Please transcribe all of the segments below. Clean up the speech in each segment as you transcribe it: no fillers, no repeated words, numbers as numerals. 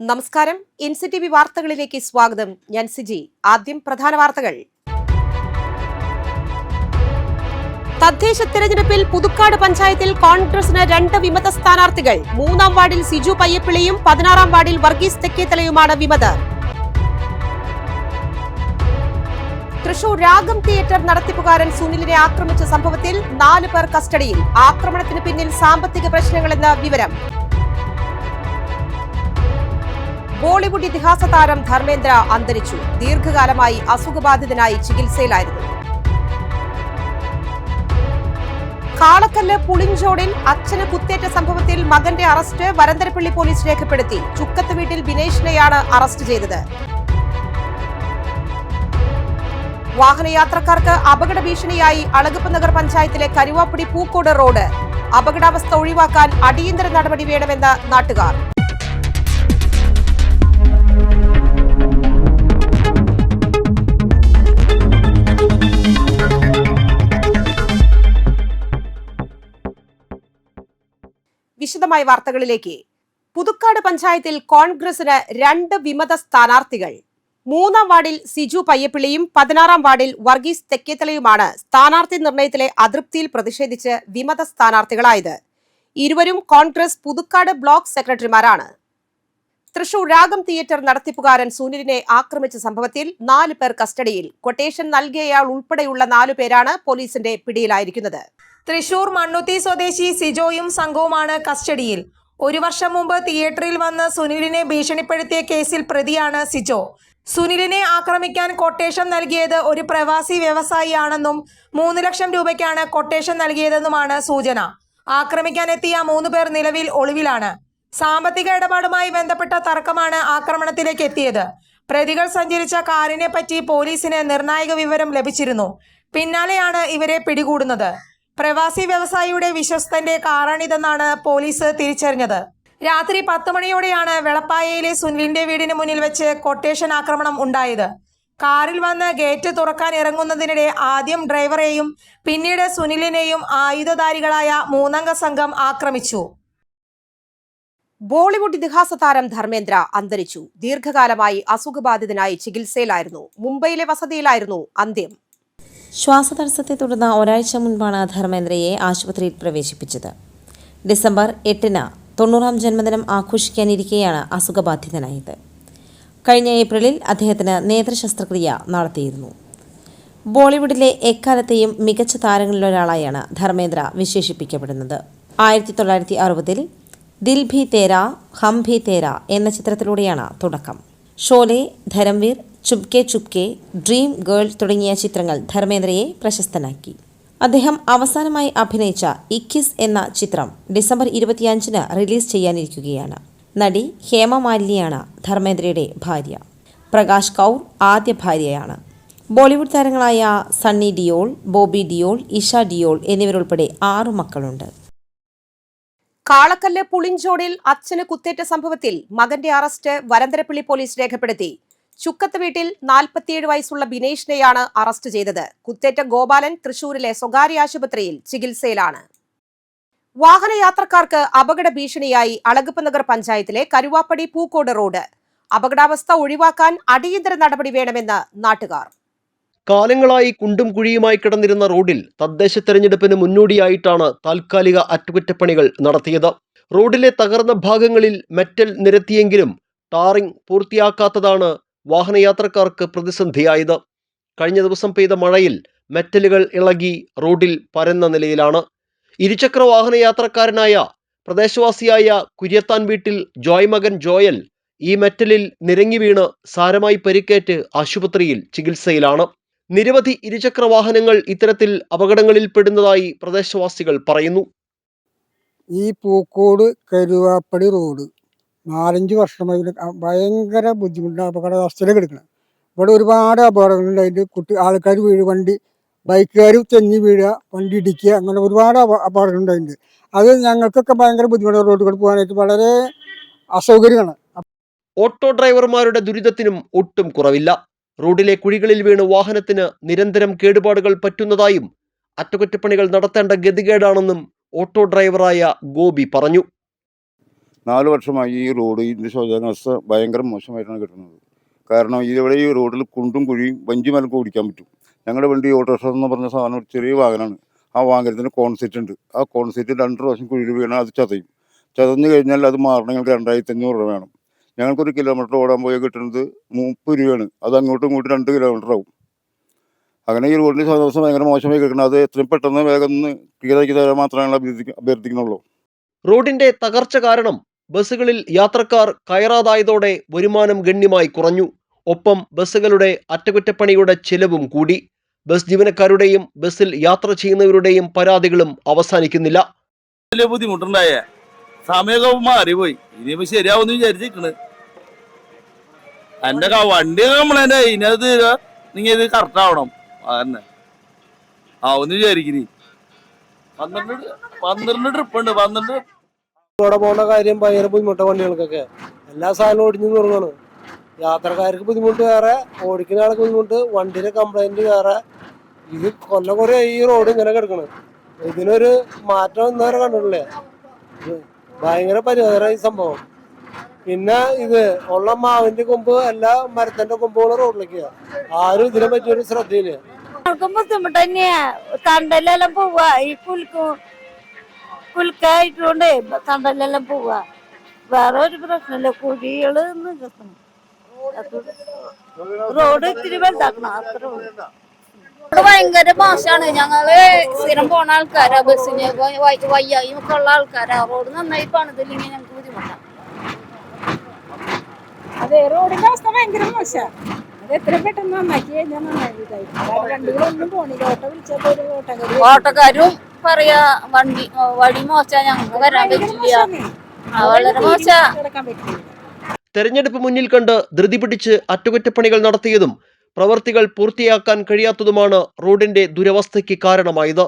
നമസ്കാരം. NCTV വാർത്തകളിലേക്ക് സ്വാഗതം. ഞാൻ സിജി. ആദ്യം പ്രധാന വാർത്തകൾ. തദ്ദേശ തെരഞ്ഞെടുപ്പിൽ പുതുക്കാട് പഞ്ചായത്തിൽ കോൺഗ്രസിന് 2 വിമത സ്ഥാനാർത്ഥികൾ. 3-ാം വാർഡിൽ സിജു പയ്യപ്പിള്ളിയും 16-ാം വാർഡിൽ വർഗീസ് തെക്കേത്തലയുമാണ് വിമതർ. തൃശൂർ രാഗം തിയേറ്റർ നടത്തിപ്പുകാരൻ സുനിലിനെ ആക്രമിച്ച സംഭവത്തിൽ 4 പേർ കസ്റ്റഡിയിൽ. ആക്രമണത്തിന് പിന്നിൽ സാമ്പത്തിക പ്രശ്നങ്ങളെന്ന് വിവരം. ബോളിവുഡ് ഇതിഹാസ താരം ധർമ്മേന്ദ്ര അന്തരിച്ചു. ദീർഘകാലമായി അസുഖബാധിതനായി ചികിത്സയിലായിരുന്നു. കാളക്കല്ല് പുളിഞ്ചോടിൽ അച്ഛന് കുത്തേറ്റ സംഭവത്തിൽ മകന്റെ അറസ്റ്റ് വരന്തരപ്പള്ളി പോലീസ് രേഖപ്പെടുത്തി. ചുക്കത്ത് വീട്ടിൽ ബിനേഷിനെയാണ് അറസ്റ്റ് ചെയ്തത്. വാഹനയാത്രക്കാർക്ക് അപകട ഭീഷണിയായി അളഗപ്പ നഗർ പഞ്ചായത്തിലെ കരുവാപ്പടി പൂക്കോട് റോഡ്. അപകടാവസ്ഥ ഒഴിവാക്കാൻ അടിയന്തര നടപടി വേണമെന്ന് നാട്ടുകാർ. വിശദമായ വാർത്തകളിലേക്ക്. പുതുക്കാട് പഞ്ചായത്തിൽ കോൺഗ്രസിന് 2 വിമത സ്ഥാനാർത്ഥികൾ. 3-ാം വാർഡിൽ സിജു പയ്യപ്പിള്ളിയും 16-ാം വാർഡിൽ വർഗീസ് തെക്കേത്തലയുമാണ് സ്ഥാനാർത്ഥി നിർണയത്തിലെ അതൃപ്തിയിൽ പ്രതിഷേധിച്ച് വിമത സ്ഥാനാർത്ഥികളായത്. ഇരുവരും കോൺഗ്രസ് പുതുക്കാട് ബ്ലോക്ക് സെക്രട്ടറിമാരാണ്. തൃശൂർ രാഗം തിയേറ്റർ നടത്തിപ്പുകാരൻ സുനിലിനെ ആക്രമിച്ച സംഭവത്തിൽ 4 പേർ കസ്റ്റഡിയിൽ. കൊട്ടേഷൻ നൽകിയയാൾ ഉൾപ്പെടെയുള്ള 4 പേരാണ് പോലീസിന്റെ പിടിയിലായിരിക്കുന്നത്. തൃശൂർ മണ്ണുത്തി സ്വദേശി സിജോയും സംഘവുമാണ് കസ്റ്റഡിയിൽ. 1 വർഷം മുമ്പ് തിയേറ്ററിൽ വന്ന് സുനിലിനെ ഭീഷണിപ്പെടുത്തിയ കേസിൽ പ്രതിയാണ് സിജോ. സുനിലിനെ ആക്രമിക്കാൻ കൊട്ടേഷൻ നൽകിയത് ഒരു പ്രവാസി വ്യവസായിയാണെന്നും 3 ലക്ഷം രൂപയ്ക്കാണ് കൊട്ടേഷൻ നൽകിയതെന്നുമാണ് സൂചന. ആക്രമിക്കാനെത്തിയ 3 പേർ നിലവിൽ ഒളിവിലാണ്. സാമ്പത്തിക ഇടപാടുമായി ബന്ധപ്പെട്ട തർക്കമാണ് ആക്രമണത്തിലേക്ക് എത്തിയത്. പ്രതികൾ സഞ്ചരിച്ച കാറിനെ പറ്റി പോലീസിന് നിർണായക വിവരം ലഭിച്ചിരുന്നു. പിന്നാലെയാണ് ഇവരെ പിടികൂടുന്നത്. പ്രവാസി വ്യവസായിയുടെ വിശ്വസ്തന്റെ കാറാണിതെന്നാണ് പോലീസ് തിരിച്ചറിഞ്ഞത്. രാത്രി 10 മണിയോടെയാണ് വെളപ്പായയിലെ സുനിലിന്റെ വീടിന് മുന്നിൽ വെച്ച് കൊട്ടേഷൻ ആക്രമണം ഉണ്ടായത്. കാറിൽ വന്ന് ഗേറ്റ് തുറക്കാൻ ഇറങ്ങുന്നതിനിടെ ആദ്യം ഡ്രൈവറെയും പിന്നീട് സുനിലിനെയും ആയുധധാരികളായ 3-അംഗ സംഘം ആക്രമിച്ചു. ബോളിവുഡ് ഇതിഹാസ താരം ധർമ്മേന്ദ്ര അന്തരിച്ചു. ദീർഘകാലമായി അസുഖബാധിതനായി ചികിത്സയിലായിരുന്നു. മുംബൈയിലെ വസതിയിലായിരുന്നു അന്ത്യം. ശ്വാസതടസ്സത്തെ തുടർന്ന് ഒരാഴ്ച മുൻപാണ് ധർമ്മേന്ദ്രയെ ആശുപത്രിയിൽ പ്രവേശിപ്പിച്ചത്. ഡിസംബർ 8-ന് 90-ാം ജന്മദിനം ആഘോഷിക്കാനിരിക്കെയാണ് അസുഖബാധിതനായത്. കഴിഞ്ഞ ഏപ്രിലിൽ അദ്ദേഹത്തിന് നേത്രശസ്ത്രക്രിയ നടത്തിയിരുന്നു. ബോളിവുഡിലെ എക്കാലത്തെയും മികച്ച താരങ്ങളിലൊരാളായാണ് ധർമ്മേന്ദ്ര വിശേഷിപ്പിക്കപ്പെടുന്നത്. 1960-ൽ ദിൽ ഭി തേരാ ഹം ഭി തേരാ എന്ന ചിത്രത്തിലൂടെയാണ് തുടക്കം. ഷോലെ, ധരംവീർ, ചുപ്കെ ചുപ്കെ, ഡ്രീം ഗേൾ തുടങ്ങിയ ചിത്രങ്ങൾ ധർമ്മേന്ദ്രയെ പ്രശസ്തനാക്കി. അദ്ദേഹം അവസാനമായി അഭിനയിച്ച 21 എന്ന ചിത്രം ഡിസംബർ 25-ന് റിലീസ് ചെയ്യാനിരിക്കുകയാണ്. നടി ഹേമ മാലിനിയാണ് ധർമ്മേന്ദ്രയുടെ ഭാര്യ. പ്രകാശ് കൗർ ആദ്യ ഭാര്യയാണ്. ബോളിവുഡ് താരങ്ങളായ സണ്ണി ഡിയോൾ, ബോബി ഡിയോൾ, ഇഷ ഡിയോൾ എന്നിവരുൾപ്പെടെ 6 മക്കളുണ്ട്. കാളക്കല്ല് പുളിഞ്ചോടിൽ അച്ഛന് കുത്തേറ്റ സംഭവത്തിൽ മകന്റെ അറസ്റ്റ് വരന്തരപ്പള്ളി പോലീസ് രേഖപ്പെടുത്തി. ചുക്കത്ത് വീട്ടിൽ 47 വയസ്സുള്ള ബിനേഷിനെയാണ് അറസ്റ്റ് ചെയ്തത്. കുത്തേറ്റ ഗോപാലൻ തൃശൂരിലെ സ്വകാര്യ ആശുപത്രിയിൽ ചികിത്സയിലാണ്. വാഹനയാത്രക്കാർക്ക് അപകട ഭീഷണിയായി അളഗപ്പ നഗർ പഞ്ചായത്തിലെ കരുവാപ്പടി പൂക്കോട് റോഡ്. അപകടാവസ്ഥ ഒഴിവാക്കാൻ അടിയന്തര നടപടി വേണമെന്ന് നാട്ടുകാർ. കാലങ്ങളായി കുണ്ടും കുഴിയുമായി കിടന്നിരുന്ന റോഡിൽ തദ്ദേശ തെരഞ്ഞെടുപ്പിന് മുന്നോടിയായിട്ടാണ് താൽക്കാലിക അറ്റകുറ്റപ്പണികൾ നടത്തിയത്. റോഡിലെ തകർന്ന ഭാഗങ്ങളിൽ മെറ്റൽ നിരത്തിയെങ്കിലും ടാറിംഗ് പൂർത്തിയാക്കാത്തതാണ് വാഹനയാത്രക്കാർക്ക് പ്രതിസന്ധിയായത്. കഴിഞ്ഞ ദിവസം പെയ്ത മഴയിൽ മെറ്റലുകൾ ഇളകി റോഡിൽ പരന്ന നിലയിലാണ്. ഇരുചക്ര വാഹനയാത്രക്കാരനായ പ്രദേശവാസിയായ കുര്യത്താൻ വീട്ടിൽ ജോയ് മകൻ ജോയൽ ഈ മെറ്റലിൽ നിരങ്ങി വീണ് സാരമായി പരിക്കേറ്റ് ആശുപത്രിയിൽ ചികിത്സയിലാണ്. നിരവധി ഇരുചക്ര വാഹനങ്ങൾ ഇത്തരത്തിൽ അപകടങ്ങളിൽ പെടുന്നതായി പ്രദേശവാസികൾ പറയുന്നു. ഈ പൂക്കോട് കരുവാപ്പടി റോഡ് 4-5 വർഷമായി ഭയങ്കര ബുദ്ധിമുട്ട് അപകടാവസ്ഥയിലേക്ക് എടുക്കണം. ഇവിടെ ഒരുപാട് അപകടങ്ങളുണ്ട്. അതിൻ്റെ ആൾക്കാർ വീഴുക, വണ്ടി ബൈക്കുകാർ തെന്നി വീഴുക, വണ്ടി ഇടിക്കുക, അങ്ങനെ ഒരുപാട് അപകടങ്ങളുണ്ട്. അതിൻ്റെ അത് ഞങ്ങൾക്കൊക്കെ ഭയങ്കര ബുദ്ധിമുട്ടാണ്. റോഡുകൾ പോകാനായിട്ട് വളരെ അസൗകര്യമാണ്. ഓട്ടോ ഡ്രൈവർമാരുടെ ദുരിതത്തിനും ഒട്ടും കുറവില്ല. റോഡിലെ കുഴികളിൽ വീണ് വാഹനത്തിന് നിരന്തരം കേടുപാടുകൾ പറ്റുന്നതായും അറ്റകുറ്റപ്പണികൾ നടത്തേണ്ട ഗതികേടാണെന്നും ഓട്ടോ ഡ്രൈവറായ ഗോപി പറഞ്ഞു. 4 വർഷമായി ഈ റോഡ് ഇതിൻ്റെ ശോചനാവസ്ഥ ഭയങ്കര മോശമായിട്ടാണ് കിട്ടുന്നത്. കാരണം ഇവിടെ ഈ റോഡിൽ കുണ്ടും കുഴിയും വഞ്ചി മലക്ക് ഓടിക്കാൻ പറ്റും. ഞങ്ങളുടെ വണ്ടി ഓട്ടോറിക്ഷ എന്ന് പറഞ്ഞ സാധനം ഒരു ചെറിയ വാഹനമാണ്. ആ വാഹനത്തിന് കോൺസെറ്റ് ഉണ്ട്. ആ കോൺസെറ്റ് 2 പ്രാവശ്യം കുഴിയിൽ വീണാൽ അത് ചതയും. ചതഞ്ഞ് കഴിഞ്ഞാൽ അത് മാറണമെങ്കിൽ 2500 രൂപ വേണം. ഞങ്ങൾക്കൊരു കിലോമീറ്റർ ഓടാൻ പോയാൽ കിട്ടുന്നത് 30 രൂപയാണ്. അത് അങ്ങോട്ടും ഇങ്ങോട്ടും 2 കിലോമീറ്റർ ആവും. അങ്ങനെ ഈ റോഡിൻ്റെ ശോചനാവസ്ഥ ഭയങ്കര മോശമായി കിടക്കണം. അത് എത്രയും പെട്ടെന്ന് വേഗം ഒന്ന് ക്ലിയറാക്കി തരാൻ മാത്രമാണ് അഭ്യർത്ഥിക്കുന്നുള്ളൂ. റോഡിന്റെ തകർച്ച കാരണം ബസ്സുകളിൽ യാത്രക്കാർ കയറാതായതോടെ വരുമാനം ഗണ്യമായി കുറഞ്ഞു. ഒപ്പം ബസ്സുകളുടെ അറ്റകുറ്റപ്പണിയുടെ ചെലവും കൂടി. ബസ് ജീവനക്കാരുടെയും ബസ്സിൽ യാത്ര ചെയ്യുന്നവരുടെയും പരാതികളും അവസാനിക്കുന്നില്ല. വലിയ ബുദ്ധിമുട്ടുണ്ടായ സമയമൊക്കെ മാറിപ്പോയി. ഇനിയിപ്പോ ശരിയാവുമെന്ന് വിചാരിച്ചിരിക്കണ്. എന്റെ വണ്ടി കംപ്ലൈന്റ് ഇതിനകത്ത് നിങ്ങൾ ഇത് കറക്റ്റ് ആവണം. അതന്നെ ആവുമെന്ന് വിചാരിക്കുന്നു. 12 ട്രിപ്പ് ഉണ്ട്. 12 ഇവിടെ പോകുന്ന കാര്യം ഭയങ്കര ബുദ്ധിമുട്ടാണ്. വണ്ടികൾക്കൊക്കെ എല്ലാ സാധനവും ഒടിഞ്ഞു തുടങ്ങാണ്. യാത്രക്കാർക്ക് ബുദ്ധിമുട്ട് വേറെ, ഓടിക്കുന്ന ആൾക്ക് ബുദ്ധിമുട്ട്, വണ്ടിയുടെ കംപ്ലൈന്റ് വേറെ. ഇത് കൊല്ലം ഈ റോഡ് ഇങ്ങനെ കിടക്കണം. ഇതിനൊരു മാറ്റം ഇന്നേരെ കണ്ടിട്ടില്ലേ? ഭയങ്കര പരിഹാരം ഈ സംഭവം. പിന്നെ ഇത് ഉള്ള മാവിന്റെ കൊമ്പ് എല്ലാ മരത്തിന്റെ കൊമ്പുകളും റോഡിലേക്ക് ആരും ഇതിനെ പറ്റിയൊരു ശ്രദ്ധയില്ല. ബുദ്ധിമുട്ട് തന്നെയാ. തണ്ടലെല്ലാം പോവാ, ഈ കുൽക്കായിട്ടുണ്ട് തണ്ടലെല്ലാം പോവാ. വേറെ ഒരു പ്രശ്നമില്ല. കുഴികള് നികത്തണം. റോഡ് ഇത്തിരി വലുതാക്കണം, അത്ര ഭയങ്കര മോശമാണ്. ഞങ്ങള് സ്ഥിരം പോണ ആൾക്കാരാ, ബസ്സിന് വയ്യായും ഒക്കെ ഉള്ള ആൾക്കാരാ. റോഡ് നന്നായി പണിതില്ലെങ്കിൽ ഞങ്ങൾക്ക് ബുദ്ധിമുട്ടാണ്. അതെ, റോഡിന്റെ അവസ്ഥ ഭയങ്കര മോശമാണ്. അത് എത്ര പെട്ടെന്ന് നന്നാക്കി കഴിഞ്ഞാൽ നന്നായി. വണ്ടികളൊന്നും പോണില്ല. ഓട്ടോ വിളിച്ചപ്പോ ഒരു ഓട്ടോക്കാരും പറയാ വഴി മോശാ, ഞങ്ങൾക്ക് വരാൻ പറ്റില്ല. വളരെ മോശാ. തെരഞ്ഞെടുപ്പ് മുന്നിൽ കണ്ട് ധൃതി പിടിച്ച് അറ്റകുറ്റപ്പണികൾ നടത്തിയതും പ്രവർത്തികൾ പൂർത്തിയാക്കാൻ കഴിയാത്തതുമാണ് റോഡിന്റെ ദുരവസ്ഥയ്ക്ക് കാരണമായത്.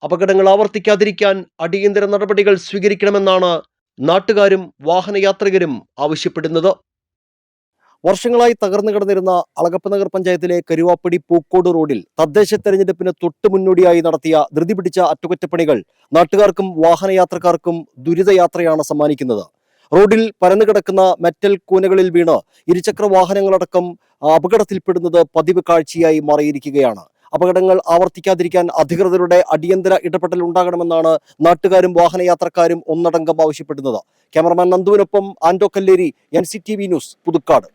അപകടങ്ങൾ ആവർത്തിക്കാതിരിക്കാൻ അടിയന്തര നടപടികൾ സ്വീകരിക്കണമെന്നാണ് നാട്ടുകാരും വാഹനയാത്രികരും ആവശ്യപ്പെടുന്നത്. വർഷങ്ങളായി തകർന്നു കിടന്നിരുന്ന അളഗപ്പനഗർ പഞ്ചായത്തിലെ കരുവാപ്പടി പൂക്കോട് റോഡിൽ തദ്ദേശ തെരഞ്ഞെടുപ്പിന് തൊട്ടു മുന്നോടിയായി നടത്തിയ ധൃതി പിടിച്ച അറ്റകുറ്റപ്പണികൾ നാട്ടുകാർക്കും വാഹനയാത്രക്കാർക്കും ദുരിതയാത്രയാണ് സമ്മാനിക്കുന്നത്. റോഡിൽ പരന്നുകിടക്കുന്ന മെറ്റൽ കൂനകളിൽ വീണ് ഇരുചക്ര വാഹനങ്ങളടക്കം അപകടത്തിൽപ്പെടുന്നത് പതിവ് കാഴ്ചയായി മാറിയിരിക്കുകയാണ്. അപകടങ്ങൾ ആവർത്തിക്കാതിരിക്കാൻ അധികൃതരുടെ അടിയന്തര ഇടപെടൽ ഉണ്ടാകണമെന്നാണ് നാട്ടുകാരും വാഹനയാത്രക്കാരും ഒന്നടങ്കം ആവശ്യപ്പെടുന്നത്. ക്യാമറമാൻ നന്ദുവിനൊപ്പം Ando Kalleri, NCTV news, Puthukkad.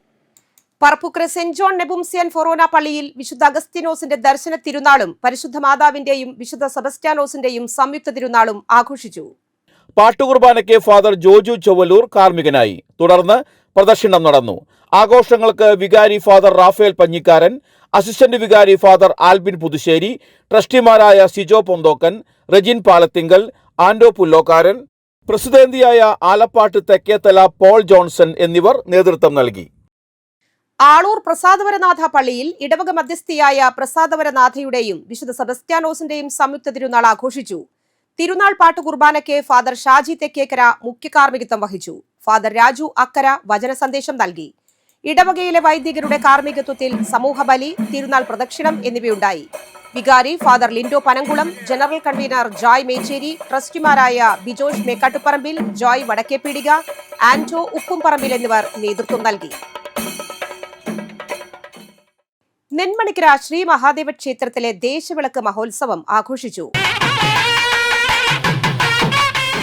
Parappookkara saint John Nepomucene ഫൊറോന പള്ളിയിൽ വിശുദ്ധ അഗസ്തീനോസിന്റെ ദർശന തിരുനാളും പരിശുദ്ധ മാതാവിന്റെയും വിശുദ്ധ സെബസ്റ്റ്യാനോസിന്റെയും സംയുക്ത തിരുനാളും ആഘോഷിച്ചു. പാട്ടുകുർബാനയ്ക്ക് ഫാദർ ജോജു ചൊവ്വലൂർ കാർമ്മികനായി. തുടർന്ന് പ്രദക്ഷിണം നടന്നു. ആഘോഷങ്ങൾക്ക് വികാരി ഫാദർ റാഫേൽ പഞ്ഞിക്കാരൻ, അസിസ്റ്റന്റ് വികാരി ഫാദർ ആൽബിൻ പുതുശ്ശേരി, ട്രസ്റ്റിമാരായ സിജോ പൊന്തോക്കൻ, റെജിൻ പാലത്തിങ്കൽ, ആൻഡോ പുല്ലോക്കാരൻ, പ്രസിഡന്റിയായ ആലപ്പാട്ട് തെക്കേത്തല പോൾ ജോൺസൺ എന്നിവർ നേതൃത്വം നൽകി. ആളൂർ പ്രസാദവരനാഥ പള്ളിയിൽ ഇടവക മധ്യസ്ഥയായ പ്രസാദവരനാഥയുടെയും വിശുദ്ധ സെബസ്റ്റ്യാനോസിന്റെയും സംയുക്ത തിരുനാൾ ആഘോഷിച്ചു. തിരുനാൾ പാട്ട് കുർബാനയ്ക്ക് ഫാദർ ഷാജി തെക്കേക്കര മുഖ്യ കാർമ്മികത്വം വഹിച്ചു. ഫാദർ രാജു അക്കര വചന സന്ദേശം നൽകി. ഇടവകയിലെ വൈദികരുടെ കാർമ്മികത്വത്തിൽ സമൂഹബലി, തിരുനാൾ പ്രദക്ഷിണം എന്നിവയുണ്ടായി. വികാരി father Lindo Panankulam, general convener Joy Mecheri, ട്രസ്റ്റിമാരായ ബിജോഷ് മേക്കാട്ടുപറമ്പിൽ, ജോയ് വടക്കേപ്പീടിക, ആന്റോ ഉപ്പുംപറമ്പിൽ എന്നിവർ നേതൃത്വം നൽകി. നെന്മണിക്കര ശ്രീ മഹാദേവ ക്ഷേത്രത്തിലെ ദേശവിളക്ക് മഹോത്സവം ആഘോഷിച്ചു.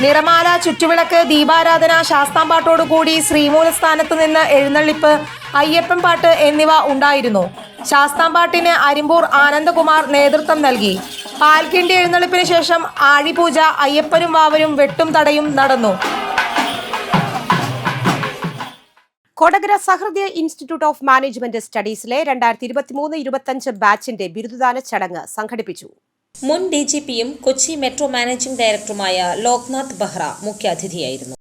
നിറമാല, ചുറ്റുവിളക്ക്, ദീപാരാധന, ശാസ്താംപാട്ടോടുകൂടി ശ്രീമൂലസ്ഥാനത്ത് നിന്ന് എഴുന്നള്ളിപ്പ്, അയ്യപ്പൻ പാട്ട് എന്നിവ ഉണ്ടായിരുന്നു. ശാസ്താംപാട്ടിന് അരിമ്പൂർ ആനന്ദകുമാർ നേതൃത്വം നൽകി. പാൽക്കിണ്ടി എഴുന്നള്ളിപ്പിന് ശേഷം ആഴിപൂജ, അയ്യപ്പനും വാവരും വെട്ടും തടയും നടന്നു. കൊടകര സഹൃദയ ഇൻസ്റ്റിറ്റ്യൂട്ട് ഓഫ് മാനേജ്മെന്റ് സ്റ്റഡീസിലെ 2023-25 ബാച്ചിന്റെ ബിരുദദാന ചടങ്ങ് സംഘടിപ്പിച്ചു. മുൻ DGPയും കൊച്ചി മെട്രോ മാനേജിംഗ് ഡയറക്ടറുമായ ലോക്നാഥ് ബെഹ്റ മുഖ്യാതിഥിയായിരുന്നു.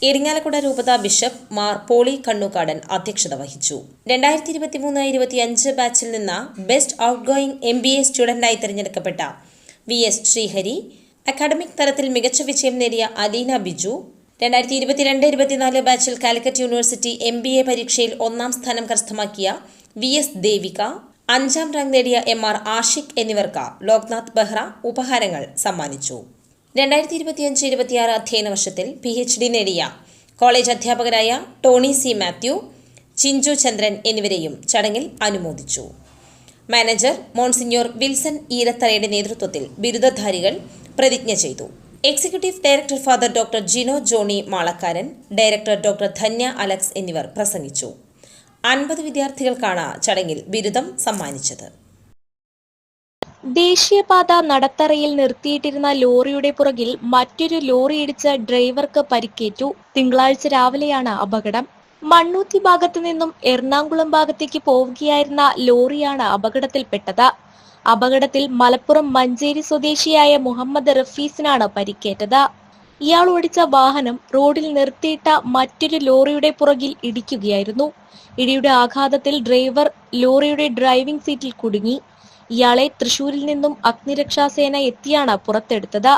ഇരിങ്ങാലക്കുട രൂപത ബിഷപ്പ് മാർ പോളി കണ്ണൂക്കാടൻ അധ്യക്ഷത വഹിച്ചു. 2023-25 ബാച്ചിൽ നിന്ന് ബെസ്റ്റ് ഔട്ട്ഗോയിങ് MBA സ്റ്റുഡന്റായി തിരഞ്ഞെടുക്കപ്പെട്ട VS ശ്രീഹരി, അക്കാഡമിക് തലത്തിൽ മികച്ച വിജയം നേടിയ അലീന ബിജു, 2022-24 ബാച്ചിൽ കാലിക്കറ്റ് യൂണിവേഴ്സിറ്റി MBA പരീക്ഷയിൽ 1ാം സ്ഥാനം കരസ്ഥമാക്കിയ VS ദേവിക, 5ാം റാങ്ക് നേടിയ MR ആഷിഖ് എന്നിവർക്ക് ലോക്നാഥ് ബെഹ്റ ഉപഹാരങ്ങൾ സമ്മാനിച്ചു. 2025-26 അധ്യയന വർഷത്തിൽ PhD നേടിയ കോളേജ് അധ്യാപകരായ ടോണി സി മാത്യു, ചിഞ്ചു ചന്ദ്രൻ എന്നിവരെയും ചടങ്ങിൽ അനുമോദിച്ചു. മാനേജർ മോൺസിഞ്ഞോർ വിൽസൺ ഈരത്തറയുടെ നേതൃത്വത്തിൽ ബിരുദധാരികൾ പ്രതിജ്ഞ ചെയ്തു. Executive director father doctor Jino Johny Malakkaran, director doctor Dhanya Alex എന്നിവർ പ്രസംഗിച്ചു. 50 വിദ്യാർത്ഥികൾക്കാണ് ചടങ്ങിൽ ബിരുദം സമ്മാനിച്ചത്. ദേശീയപാത നടത്തറയിൽ നിർത്തിയിട്ടിരുന്ന ലോറിയുടെ പുറകിൽ മറ്റൊരു ലോറി ഇടിച്ച് ഡ്രൈവർക്ക് പരിക്കേറ്റു. തിങ്കളാഴ്ച രാവിലെയാണ് അപകടം. മണ്ണൂത്തി ഭാഗത്തു നിന്നും എറണാകുളം ഭാഗത്തേക്ക് പോവുകയായിരുന്ന ലോറിയാണ് അപകടത്തിൽപ്പെട്ടത്. അപകടത്തിൽ മലപ്പുറം മഞ്ചേരി സ്വദേശിയായ മുഹമ്മദ് റഫീസിനാണ് പരിക്കേറ്റത്. ഇയാൾ ഓടിച്ച വാഹനം റോഡിൽ നിർത്തിയിട്ട മറ്റൊരു ലോറിയുടെ പുറകിൽ ഇടിക്കുകയായിരുന്നു. ഇടിയുടെ ആഘാതത്തിൽ ഡ്രൈവർ ലോറിയുടെ ഡ്രൈവിംഗ് സീറ്റിൽ കുടുങ്ങി. ഇയാളെ തൃശൂരിൽ നിന്നും അഗ്നിരക്ഷാസേന എത്തിയാണ് പുറത്തെടുത്തത്.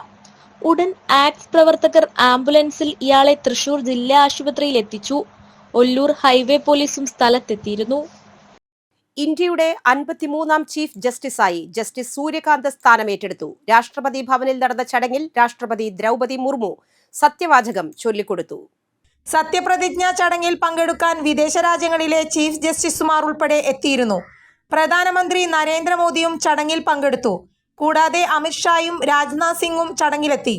ഉടൻ ആക്സ് പ്രവർത്തകർ ആംബുലൻസിൽ ഇയാളെ തൃശൂർ ജില്ലാ ആശുപത്രിയിൽ എത്തിച്ചു. ഒല്ലൂർ ഹൈവേ പോലീസും സ്ഥലത്തെത്തിയിരുന്നു. ഇന്ത്യയുടെ 53ാം ചീഫ് ജസ്റ്റിസായി ജസ്റ്റിസ് സൂര്യകാന്ത് സ്ഥാനമേറ്റെടുത്തു. രാഷ്ട്രപതി ഭവനിൽ നടന്ന ചടങ്ങിൽ രാഷ്ട്രപതി ദ്രൗപദി മുർമു സത്യവാചകം ചൊല്ലിക്കൊടുത്തു. സത്യപ്രതിജ്ഞാ ചടങ്ങിൽ പങ്കെടുക്കാൻ വിദേശ രാജ്യങ്ങളിലെ ചീഫ് ജസ്റ്റിസുമാർ ഉൾപ്പെടെ എത്തിയിരുന്നു. പ്രധാനമന്ത്രി നരേന്ദ്രമോദിയും ചടങ്ങിൽ പങ്കെടുത്തു. കൂടാതെ അമിത്ഷായും രാജ്നാഥ് സിംഗും ചടങ്ങിലെത്തി.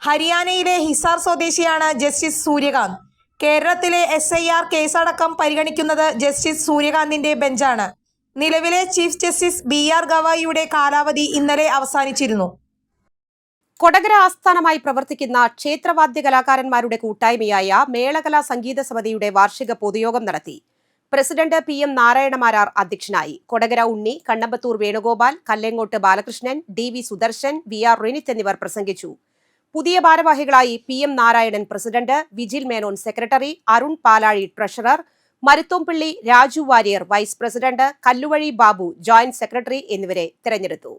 ഹരിയാനയിലെ ഹിസാർ സ്വദേശിയാണ് ജസ്റ്റിസ് സൂര്യകാന്ത്. കേരളത്തിലെ SIR കേസടക്കം പരിഗണിക്കുന്നത് ജസ്റ്റിസ് സൂര്യകാന്തിന്റെ ബെഞ്ചാണ്. നിലവിലെ ചീഫ് ജസ്റ്റിസ് BR ഗവായിയുടെ കാലാവധി ഇന്നലെ അവസാനിച്ചിരുന്നു. കൊടകര ആസ്ഥാനമായി പ്രവർത്തിക്കുന്ന ക്ഷേത്രവാദ്യ കലാകാരന്മാരുടെ കൂട്ടായ്മയായ മേളകലാ സംഗീത സമിതിയുടെ വാർഷിക പൊതുയോഗം നടത്തി. പ്രസിഡന്റ് PM നാരായണ മാരാർ അധ്യക്ഷനായി. കൊടകര ഉണ്ണി, കണ്ണമ്പത്തൂർ വേണുഗോപാൽ, കല്ലെങ്ങോട്ട് ബാലകൃഷ്ണൻ, DV സുദർശൻ, VR റിനിത്ത് എന്നിവർ പ്രസംഗിച്ചു. പുതിയ ഭാരവാഹികളായി PM Narayanan president, Vijil Menon secretary, Arun Palazhi treasurer, Maruthompally Raju Warrier vice president, Kalluvazhi Babu joint secretary എന്നിവരെ തെരഞ്ഞെടുത്തു.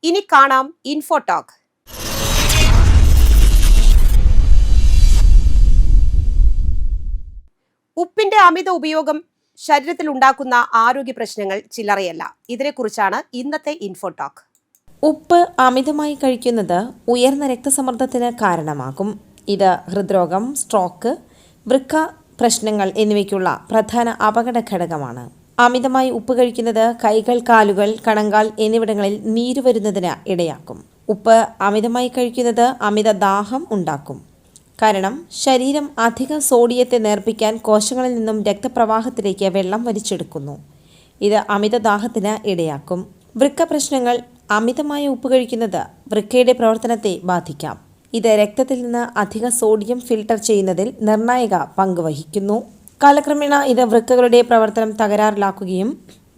ഇനി കാണാം ഇൻഫോടോക്ക്. ഉപ്പിന്റെ അമിത ഉപയോഗം ശരീരത്തിൽ ഉണ്ടാക്കുന്ന ആരോഗ്യ പ്രശ്നങ്ങൾ ചില്ലറയല്ല. ഇതിനെക്കുറിച്ചാണ് ഇന്നത്തെ ഇൻഫോടോക്ക്. ഉപ്പ് അമിതമായി കഴിക്കുന്നത് ഉയർന്ന രക്തസമ്മർദ്ദത്തിന് കാരണമാകും. ഇത് ഹൃദ്രോഗം, സ്ട്രോക്ക്, വൃക്ക പ്രശ്നങ്ങൾ എന്നിവയ്ക്കുള്ള പ്രധാന അപകട ഘടകമാണ്. അമിതമായി ഉപ്പ് കഴിക്കുന്നത് കൈകൾ, കാലുകൾ, കണങ്കാൽ എന്നിവിടങ്ങളിൽ നീര് വരുന്നതിന് ഇടയാക്കും. ഉപ്പ് അമിതമായി കഴിക്കുന്നത് അമിത ദാഹം ഉണ്ടാക്കും. കാരണം ശരീരം അധികം സോഡിയത്തെ നേർപ്പിക്കാൻ കോശങ്ങളിൽ നിന്നും രക്തപ്രവാഹത്തിലേക്ക് വെള്ളം വലിച്ചെടുക്കുന്നു. ഇത് അമിത ദാഹത്തിന് ഇടയാക്കും. വൃക്ക പ്രശ്നങ്ങൾ. അമിതമായ ഉപ്പ് കഴിക്കുന്നത് വൃക്കയുടെ പ്രവർത്തനത്തെ ബാധിക്കാം. ഇത് രക്തത്തിൽ നിന്ന് അധിക സോഡിയം ഫിൽട്ടർ ചെയ്യുന്നതിൽ നിർണായക പങ്ക് വഹിക്കുന്നു. കാലക്രമേണ ഇത് വൃക്കകളുടെ പ്രവർത്തനം തകരാറിലാക്കുകയും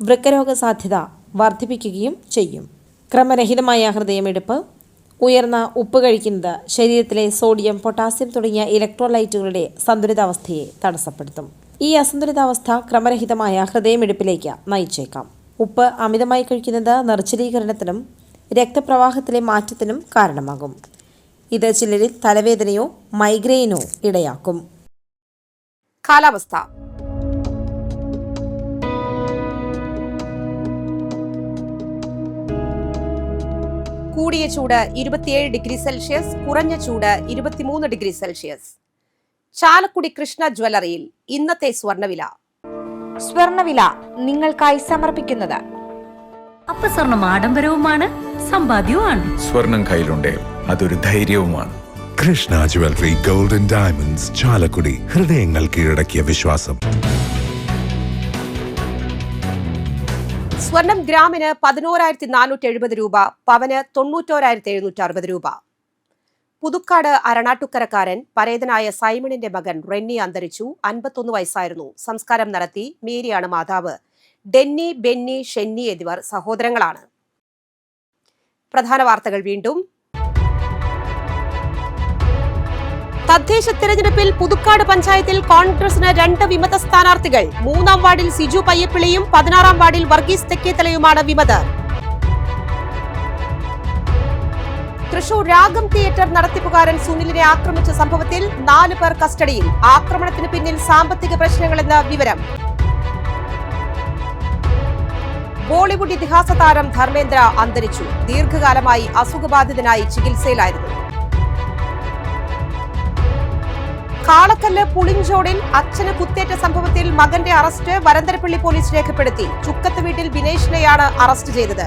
വൃക്കരോഗ സാധ്യത വർദ്ധിപ്പിക്കുകയും ചെയ്യും. ക്രമരഹിതമായ ഹൃദയമിടിപ്പ്. ഉയർന്ന ഉപ്പ് കഴിക്കുന്നത് ശരീരത്തിലെ സോഡിയം, പൊട്ടാസ്യം തുടങ്ങിയ ഇലക്ട്രോലൈറ്റുകളുടെ സന്തുലിതാവസ്ഥയെ തടസ്സപ്പെടുത്തും. ഈ അസന്തുലിതാവസ്ഥ ക്രമരഹിതമായ ഹൃദയമിടിപ്പിലേക്ക് നയിച്ചേക്കാം. ഉപ്പ് അമിതമായി കഴിക്കുന്നത് നിർജ്ജലീകരണത്തിനും രക്തപ്രവാഹത്തിലെ മാറ്റത്തിനും കാരണമാകും. ഇത് ചിലരിൽ തലവേദനയോ മൈഗ്രെയിനോ ഇടയാക്കും. കാലാവസ്ഥ. കൂടിയ ചൂട് 27 ഡിഗ്രി സെൽഷ്യസ്, കുറഞ്ഞ ചൂട് 23 ഡിഗ്രി സെൽഷ്യസ്. ചാലക്കുടി കൃഷ്ണ ജ്വല്ലറിയിൽ ഇന്നത്തെ സ്വർണ്ണവില. സ്വർണ്ണവില നിങ്ങൾക്കായി സമർപ്പിക്കുന്നത് അപ്പസ്വർണം ആഡംബരവുമാണ്, സമ്പാദ്യവുമാണ്. സ്വർണം കയ്യിലുണ്ടേ അതൊരു ധൈര്യവുമാണ്. Krishna jewellery, golden diamonds, Chalakudy. ഹൃദയങ്ങൾ കീഴടക്കിയ വിശ്വാസം. സ്വർണം ഗ്രാമിന് 11,470 രൂപ, പവന് 91,760 രൂപ. പുതുക്കാട് അരണാട്ടുക്കരക്കാരൻ പരേതനായ സൈമണിന്റെ മകൻ റെന്നി അന്തരിച്ചു. 51 വയസ്സായിരുന്നു. സംസ്കാരം നടത്തി. മേരിയാണ് മാതാവ്. ഡെന്നി, ബെന്നി, ഷെന്നി എന്നിവർ സഹോദരങ്ങളാണ്. പ്രധാന വാർത്തകൾ വീണ്ടും. തദ്ദേശ തെരഞ്ഞെടുപ്പിൽ പുതുക്കാട് പഞ്ചായത്തിൽ കോൺഗ്രസിന് 2 വിമത സ്ഥാനാർത്ഥികൾ. 3-ാം വാർഡിൽ സിജു പയ്യപ്പിള്ളിയും 16-ാം വാർഡിൽ വർഗീസ് തെക്കേത്തലയുമാണ് വിമതർ. തൃശൂർ രാഗം തിയേറ്റർ നടത്തിപ്പുകാരൻ സുനിലിനെ ആക്രമിച്ച സംഭവത്തിൽ 4 പേർ കസ്റ്റഡിയിൽ. ആക്രമണത്തിന് പിന്നിൽ സാമ്പത്തിക പ്രശ്നങ്ങളെന്ന് വിവരം. ബോളിവുഡ് ഇതിഹാസ താരം ധർമ്മേന്ദ്ര അന്തരിച്ചു. ദീർഘകാലമായി അസുഖബാധിതനായി ചികിത്സയിലായിരുന്നു. കാളക്കല്ല് പുളിഞ്ചോടിൽ അച്ഛന് കുത്തേറ്റ സംഭവത്തിൽ മകന്റെ അറസ്റ്റ് വരന്തരപ്പള്ളി പോലീസ് രേഖപ്പെടുത്തി. ചുക്കത്ത് വീട്ടിൽ ബിനേഷിനെയാണ് അറസ്റ്റ് ചെയ്തത്.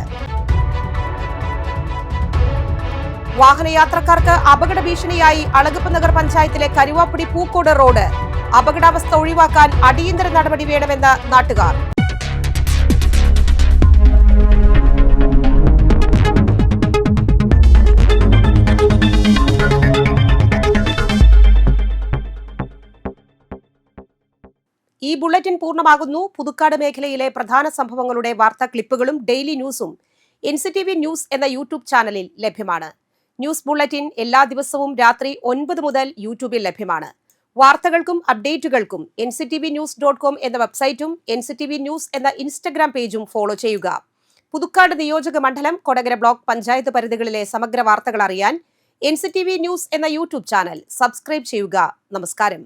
വാഹനയാത്രക്കാർക്ക് അപകട ഭീഷണിയായി അളഗപ്പ നഗർ പഞ്ചായത്തിലെ കരുവാപ്പടി പൂക്കോട് റോഡ്. അപകടാവസ്ഥ ഒഴിവാക്കാൻ അടിയന്തര നടപടി വേണമെന്ന് നാട്ടുകാർ. ഈ ബുള്ളറ്റിൻ പൂർണ്ണമാകുന്നു. പുതുക്കാട് മേഖലയിലെ പ്രധാന സംഭവങ്ങളുടെ വാർത്താ ക്ലിപ്പുകളും ഡെയിലി ന്യൂസും NCTV ന്യൂസ് എന്ന യൂട്യൂബ് ചാനലിൽ ലഭ്യമാണ്. ന്യൂസ് ബുള്ളറ്റിൻ എല്ലാ ദിവസവും രാത്രി 9 മുതൽ യൂട്യൂബിൽ ലഭ്യമാണ്. വാർത്തകൾക്കും അപ്ഡേറ്റുകൾക്കും nctvnews.com എന്ന വെബ്സൈറ്റും NCTV ന്യൂസ് എന്ന ഇൻസ്റ്റഗ്രാം പേജും ഫോളോ ചെയ്യുക. പുതുക്കാട് നിയോജക മണ്ഡലം, കൊടകര ബ്ലോക്ക് പഞ്ചായത്ത് പരിധികളിലെ സമഗ്ര വാർത്തകൾ അറിയാൻ NCTV ന്യൂസ് എന്ന യൂട്യൂബ് ചാനൽ സബ്സ്ക്രൈബ് ചെയ്യുക. നമസ്കാരം.